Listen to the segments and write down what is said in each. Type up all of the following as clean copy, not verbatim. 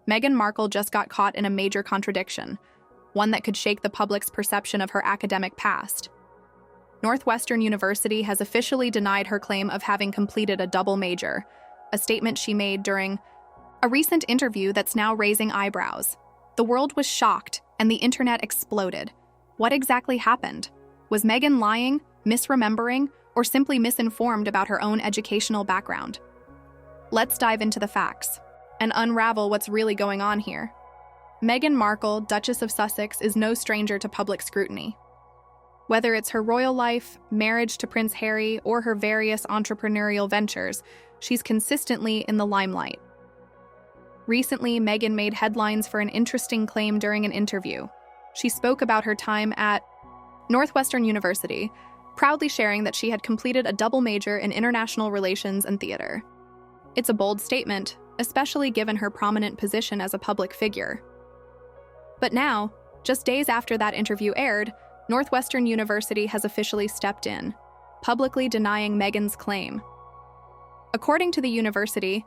Meghan Markle just got caught in a major contradiction, one that could shake the public's perception of her academic past. Northwestern University has officially denied her claim of having completed a double major, a statement she made during a recent interview that's now raising eyebrows. The world was shocked, and the internet exploded. What exactly happened? Was Meghan lying, misremembering, or simply misinformed about her own educational background? Let's dive into the facts and unravel what's really going on here. Meghan Markle, Duchess of Sussex, is no stranger to public scrutiny. Whether it's her royal life, marriage to Prince Harry, or her various entrepreneurial ventures, she's consistently in the limelight. Recently, Meghan made headlines for an interesting claim during an interview. She spoke about her time at Northwestern University, proudly sharing that she had completed a double major in international relations and theater. It's a bold statement, especially given her prominent position as a public figure. But now, just days after that interview aired, Northwestern University has officially stepped in, publicly denying Meghan's claim. According to the university,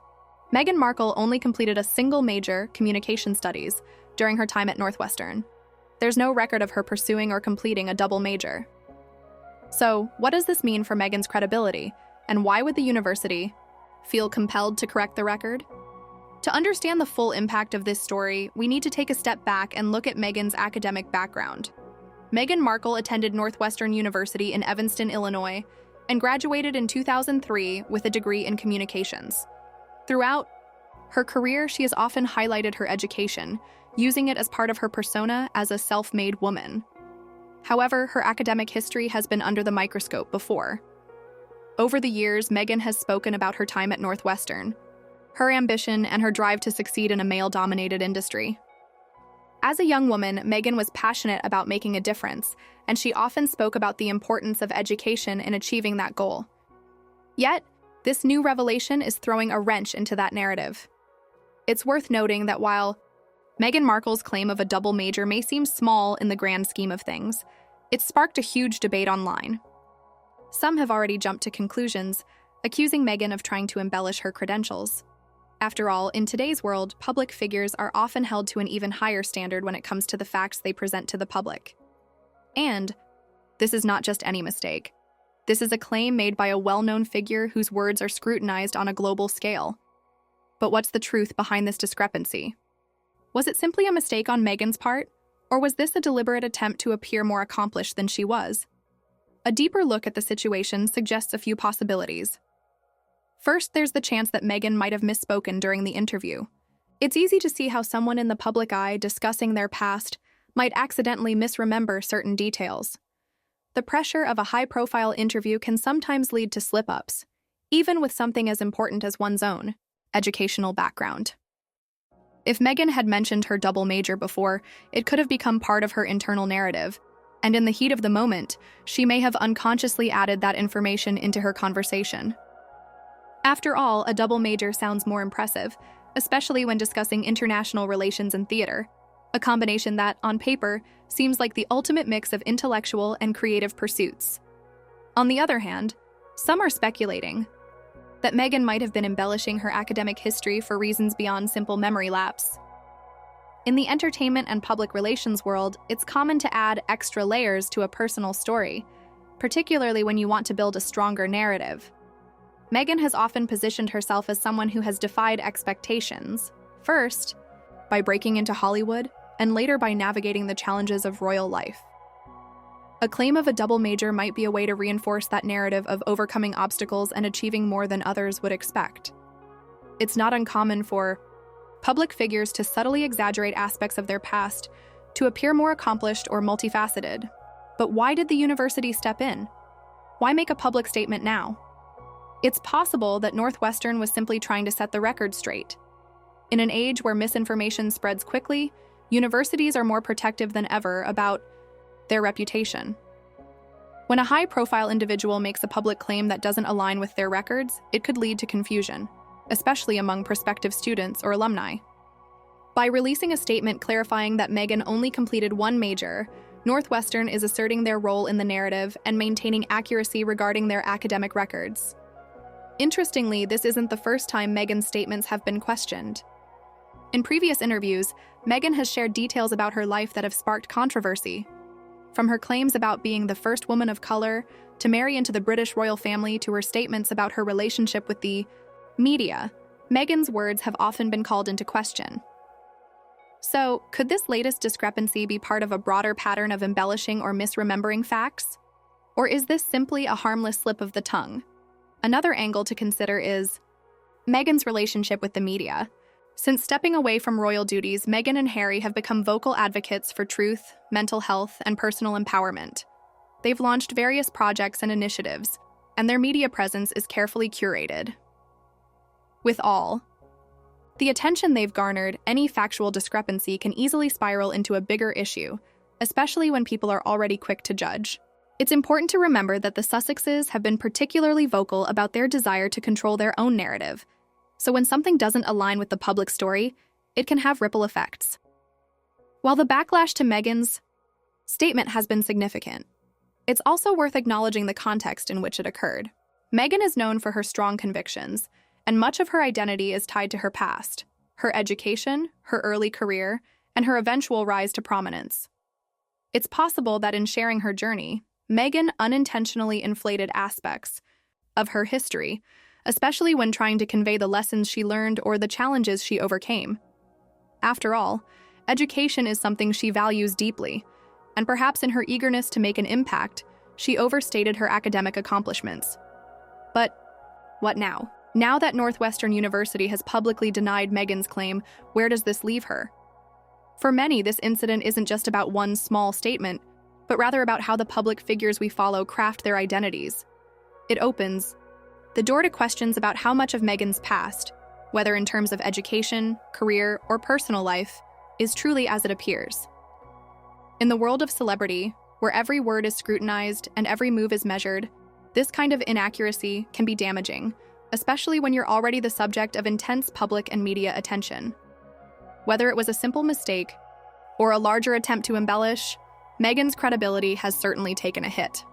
Meghan Markle only completed a single major, communication studies, during her time at Northwestern. There's no record of her pursuing or completing a double major. So, what does this mean for Meghan's credibility, and why would the university feel compelled to correct the record? To understand the full impact of this story, we need to take a step back and look at Meghan's academic background. Meghan Markle attended Northwestern University in Evanston, Illinois, and graduated in 2003 with a degree in communications. Throughout her career, she has often highlighted her education, using it as part of her persona as a self-made woman. However, her academic history has been under the microscope before. Over the years, Meghan has spoken about her time at Northwestern, her ambition, and her drive to succeed in a male-dominated industry. As a young woman, Meghan was passionate about making a difference, and she often spoke about the importance of education in achieving that goal. Yet, this new revelation is throwing a wrench into that narrative. It's worth noting that while Meghan Markle's claim of a double major may seem small in the grand scheme of things, it's sparked a huge debate online. Some have already jumped to conclusions, accusing Meghan of trying to embellish her credentials. After all, in today's world, public figures are often held to an even higher standard when it comes to the facts they present to the public. And this is not just any mistake. This is a claim made by a well-known figure whose words are scrutinized on a global scale. But what's the truth behind this discrepancy? Was it simply a mistake on Meghan's part, or was this a deliberate attempt to appear more accomplished than she was? A deeper look at the situation suggests a few possibilities. First, there's the chance that Meghan might have misspoken during the interview. It's easy to see how someone in the public eye discussing their past might accidentally misremember certain details. The pressure of a high-profile interview can sometimes lead to slip-ups, even with something as important as one's own educational background. If Meghan had mentioned her double major before, it could have become part of her internal narrative, and in the heat of the moment, she may have unconsciously added that information into her conversation. After all, a double major sounds more impressive, especially when discussing international relations and theater, a combination that, on paper, seems like the ultimate mix of intellectual and creative pursuits. On the other hand, some are speculating that Meghan might have been embellishing her academic history for reasons beyond simple memory lapse. In the entertainment and public relations world, it's common to add extra layers to a personal story, particularly when you want to build a stronger narrative. Meghan has often positioned herself as someone who has defied expectations, first by breaking into Hollywood, and later by navigating the challenges of royal life. A claim of a double major might be a way to reinforce that narrative of overcoming obstacles and achieving more than others would expect. It's not uncommon for public figures to subtly exaggerate aspects of their past to appear more accomplished or multifaceted. But why did the university step in? Why make a public statement now? It's possible that Northwestern was simply trying to set the record straight. In an age where misinformation spreads quickly, universities are more protective than ever about their reputation. When a high-profile individual makes a public claim that doesn't align with their records, it could lead to confusion, especially among prospective students or alumni. By releasing a statement clarifying that Meghan only completed one major, Northwestern is asserting their role in the narrative and maintaining accuracy regarding their academic records. Interestingly, this isn't the first time Meghan's statements have been questioned. In previous interviews, Meghan has shared details about her life that have sparked controversy. From her claims about being the first woman of color to marry into the British royal family to her statements about her relationship with the media, Meghan's words have often been called into question. So, could this latest discrepancy be part of a broader pattern of embellishing or misremembering facts? Or is this simply a harmless slip of the tongue? Another angle to consider is Meghan's relationship with the media. Since stepping away from royal duties, Meghan and Harry have become vocal advocates for truth, mental health, and personal empowerment. They've launched various projects and initiatives, and their media presence is carefully curated. With all the attention they've garnered, any factual discrepancy can easily spiral into a bigger issue, especially when people are already quick to judge. It's important to remember that the Sussexes have been particularly vocal about their desire to control their own narrative, so when something doesn't align with the public story, it can have ripple effects. While the backlash to Meghan's statement has been significant, it's also worth acknowledging the context in which it occurred. Meghan is known for her strong convictions, and much of her identity is tied to her past, her education, her early career, and her eventual rise to prominence. It's possible that in sharing her journey, Meghan unintentionally inflated aspects of her history, especially when trying to convey the lessons she learned or the challenges she overcame. After all, education is something she values deeply, and perhaps in her eagerness to make an impact, she overstated her academic accomplishments. But what now? Now that Northwestern University has publicly denied Meghan's claim, where does this leave her? For many, this incident isn't just about one small statement, but rather about how the public figures we follow craft their identities. It opens the door to questions about how much of Meghan's past, whether in terms of education, career, or personal life, is truly as it appears. In the world of celebrity, where every word is scrutinized and every move is measured, this kind of inaccuracy can be damaging, especially when you're already the subject of intense public and media attention. Whether it was a simple mistake or a larger attempt to embellish, Meghan's credibility has certainly taken a hit.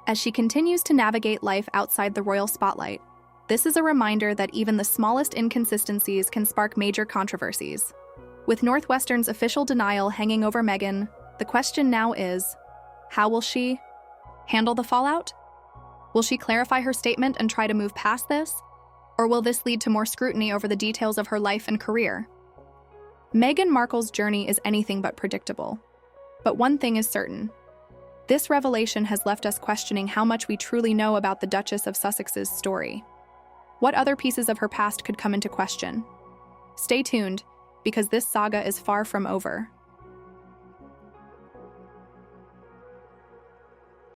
As she continues to navigate life outside the royal spotlight, this is a reminder that even the smallest inconsistencies can spark major controversies. With Northwestern's official denial hanging over Meghan, the question now is, how will she handle the fallout? Will she clarify her statement and try to move past this? Or will this lead to more scrutiny over the details of her life and career? Meghan Markle's journey is anything but predictable. But one thing is certain. This revelation has left us questioning how much we truly know about the Duchess of Sussex's story. What other pieces of her past could come into question? Stay tuned, because this saga is far from over.